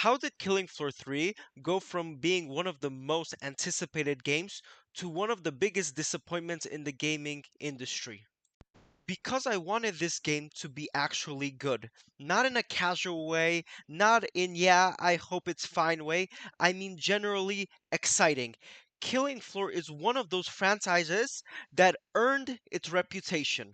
How did Killing Floor 3 go from being one of the most anticipated games to one of the biggest disappointments in the gaming industry? Because I wanted this game to be actually good. Not in a casual way, not in, yeah, I hope it's fine way. I mean, generally exciting. Killing Floor is one of those franchises that earned its reputation.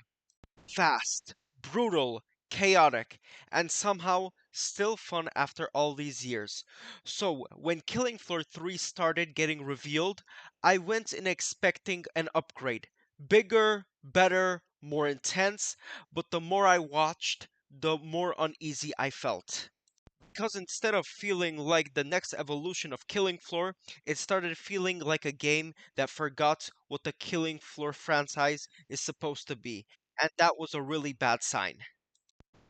Fast, brutal, chaotic, and somehow still fun after all these years. So, when Killing Floor 3 started getting revealed, I went in expecting an upgrade. Bigger, better, more intense, but the more I watched, the more uneasy I felt. Because instead of feeling like the next evolution of Killing Floor, it started feeling like a game that forgot what the Killing Floor franchise is supposed to be, and that was a really bad sign.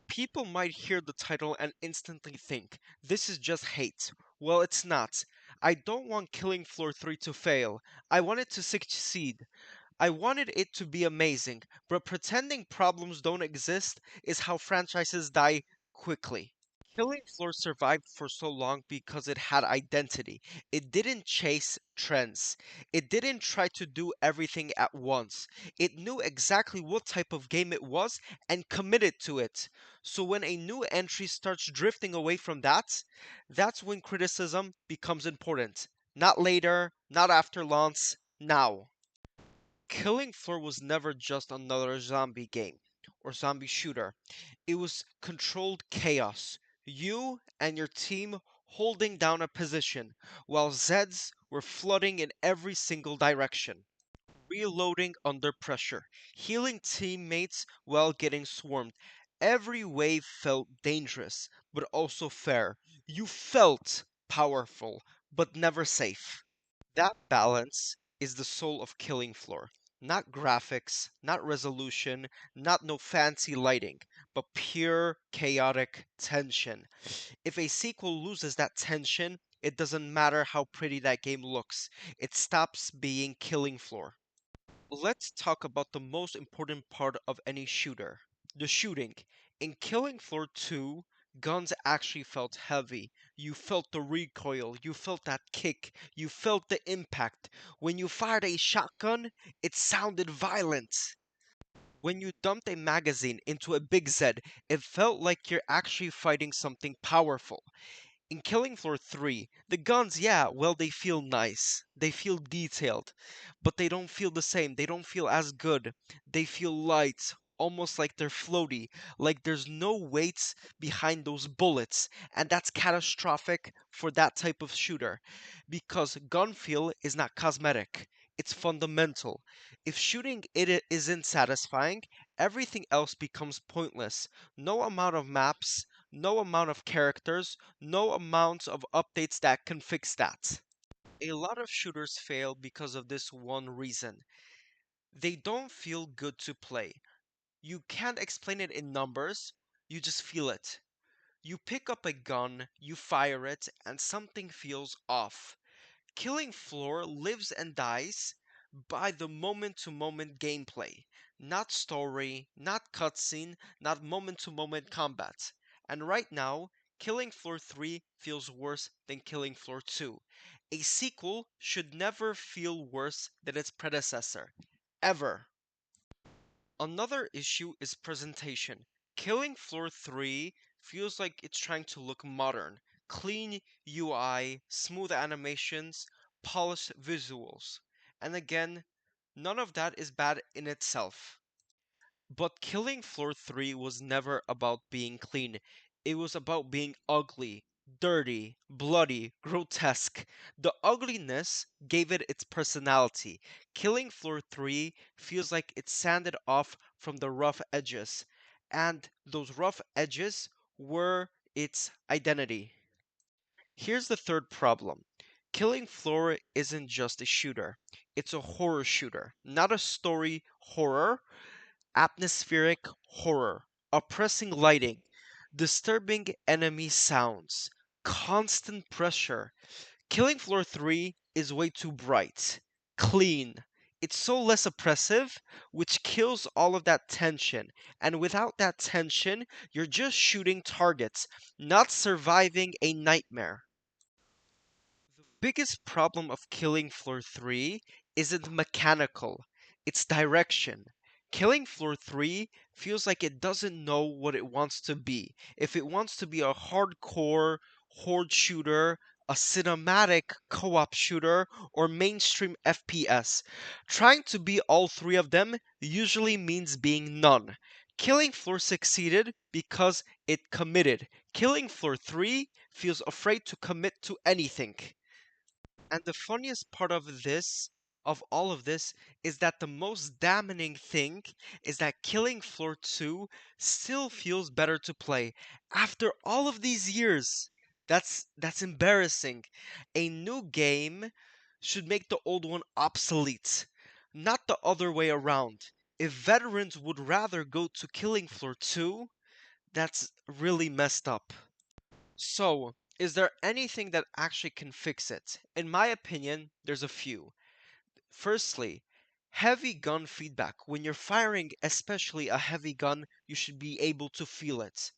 People might hear the title and instantly think, this is just hate. Well, it's not. I don't want Killing Floor 3 to fail. I want it to succeed. I wanted it to be amazing, but pretending problems don't exist is how franchises die quickly. Killing Floor survived for so long because it had identity. It didn't chase trends. It didn't try to do everything at once. It knew exactly what type of game it was and committed to it. So when a new entry starts drifting away from that, that's when criticism becomes important. Not later, not after launch, now. Killing Floor was never just another zombie game or zombie shooter. It was controlled chaos. You and your team holding down a position while Zeds were flooding in every single direction. Reloading under pressure, healing teammates while getting swarmed. Every wave felt dangerous, but also fair. You felt powerful, but never safe. That balance is the soul of Killing Floor. Not graphics, not resolution, not no fancy lighting, but pure chaotic tension. If a sequel loses that tension, it doesn't matter how pretty that game looks. It stops being Killing Floor. Let's talk about the most important part of any shooter, the shooting. In Killing Floor 2, guns actually felt heavy. You felt the recoil, you felt that kick, you felt the impact. When you fired a shotgun, it sounded violent. When you dumped a magazine into a big Z, it felt like you're actually fighting something powerful. In Killing Floor 3, the guns, yeah, well, they feel nice. They feel detailed. But they don't feel the same. They don't feel as good. They feel light, almost like they're floaty, like there's no weights behind those bullets. And that's catastrophic for that type of shooter. Because gun feel is not cosmetic, it's fundamental. If shooting isn't satisfying, everything else becomes pointless. No amount of maps, no amount of characters, no amount of updates that can fix that. A lot of shooters fail because of this one reason. They don't feel good to play. You can't explain it in numbers, you just feel it. You pick up a gun, you fire it, and something feels off. Killing Floor lives and dies by the moment to moment gameplay, not story, not cutscene, not moment to moment combat. And right now, Killing Floor 3 feels worse than Killing Floor 2. A sequel should never feel worse than its predecessor. Ever. Another issue is presentation. Killing Floor 3 feels like it's trying to look modern. Clean UI, smooth animations, polished visuals. And again, none of that is bad in itself. But Killing Floor 3 was never about being clean. It was about being ugly, dirty, bloody, grotesque. The ugliness gave it its personality. Killing Floor 3 feels like it's sanded off from the rough edges, and those rough edges were its identity. Here's the third problem. Killing Floor isn't just a shooter. It's a horror shooter, not a story horror, atmospheric horror, oppressing lighting, disturbing enemy sounds, constant pressure. Killing Floor 3 is way too bright, clean, It's so less oppressive, which kills all of that tension. And without that tension, you're just shooting targets, not surviving a nightmare. The biggest problem of Killing Floor 3 isn't mechanical, it's direction. Killing Floor 3 feels like it doesn't know what it wants to be. If it wants to be a hardcore horde shooter, a cinematic co-op shooter, or mainstream FPS, trying to be all three of them usually means being none. Killing Floor succeeded because it committed. Killing Floor 3 feels afraid to commit to anything. And the funniest part of all of this, is that the most damning thing is that Killing Floor 2 still feels better to play after all of these years. That's embarrassing. A new game should make the old one obsolete, not the other way around. If veterans would rather go to Killing Floor 2, that's really messed up. So, is there anything that actually can fix it? In my opinion, there's a few. Firstly, heavy gun feedback. When you're firing, especially a heavy gun, you should be able to feel it.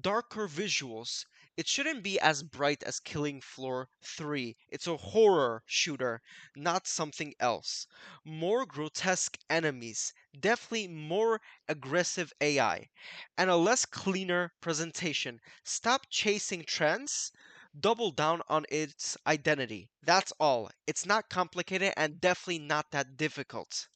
Darker visuals. It shouldn't be as bright as Killing Floor 3. It's a horror shooter, not something else. More grotesque enemies, definitely more aggressive AI, and a less cleaner presentation. Stop chasing trends, double down on its identity. That's all. It's not complicated and definitely not that difficult.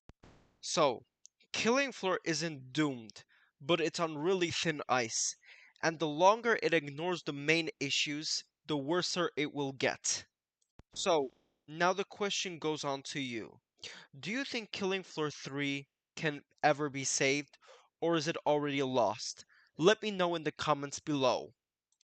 So, Killing Floor isn't doomed, but it's on really thin ice, and the longer it ignores the main issues, the worser it will get. So, now the question goes on to you. Do you think Killing Floor 3 can ever be saved, or is it already lost? Let me know in the comments below.